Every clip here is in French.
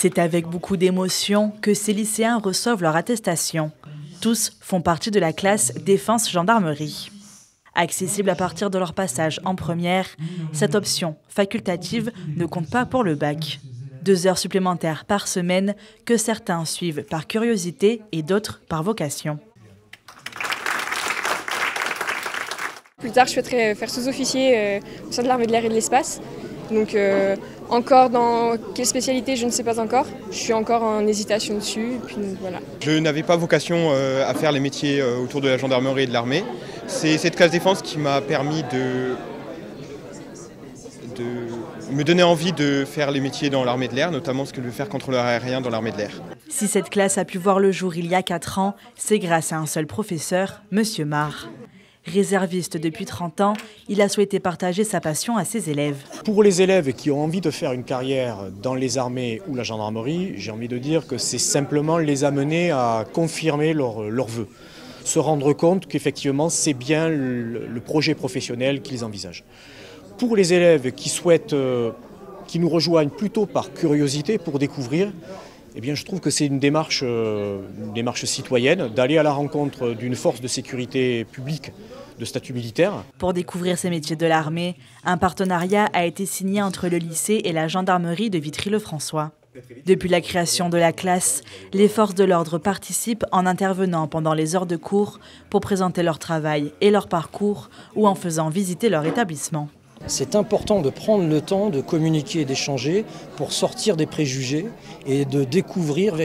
C'est avec beaucoup d'émotion que ces lycéens reçoivent leur attestation. Tous font partie de la classe Défense Gendarmerie. Accessible à partir de leur passage en première, cette option facultative ne compte pas pour le bac. 2 heures supplémentaires par semaine que certains suivent par curiosité et d'autres par vocation. Plus tard, je souhaiterais faire sous-officier au sein de l'armée de l'air et de l'espace. Donc encore dans quelle spécialité, je ne sais pas encore. Je suis encore en hésitation dessus. Et puis, voilà. Je n'avais pas vocation à faire les métiers autour de la gendarmerie et de l'armée. C'est cette classe défense qui m'a permis de me donner envie de faire les métiers dans l'armée de l'air, notamment ce que je veux faire contrôleur aérien dans l'armée de l'air. Si cette classe a pu voir le jour il y a 4 ans, c'est grâce à un seul professeur, Monsieur Marr. Réserviste depuis 30 ans, il a souhaité partager sa passion à ses élèves. Pour les élèves qui ont envie de faire une carrière dans les armées ou la gendarmerie, j'ai envie de dire que c'est simplement les amener à confirmer leurs vœux. Se rendre compte qu'effectivement c'est bien le projet professionnel qu'ils envisagent. Pour les élèves qui souhaitent, qui nous rejoignent plutôt par curiosité pour découvrir, eh bien, je trouve que c'est une démarche citoyenne d'aller à la rencontre d'une force de sécurité publique de statut militaire. Pour découvrir ces métiers de l'armée, un partenariat a été signé entre le lycée et la gendarmerie de Vitry-le-François. Depuis la création de la classe, les forces de l'ordre participent en intervenant pendant les heures de cours pour présenter leur travail et leur parcours ou en faisant visiter leur établissement. C'est important de prendre le temps de communiquer et d'échanger pour sortir des préjugés et de découvrir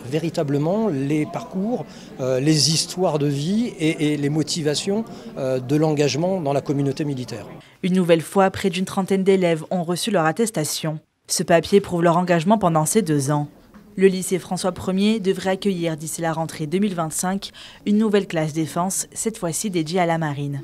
véritablement les parcours, les histoires de vie et les motivations de l'engagement dans la communauté militaire. Une nouvelle fois, près d'une trentaine d'élèves ont reçu leur attestation. Ce papier prouve leur engagement pendant ces 2 ans. Le lycée François Ier devrait accueillir d'ici la rentrée 2025 une nouvelle classe défense, cette fois-ci dédiée à la marine.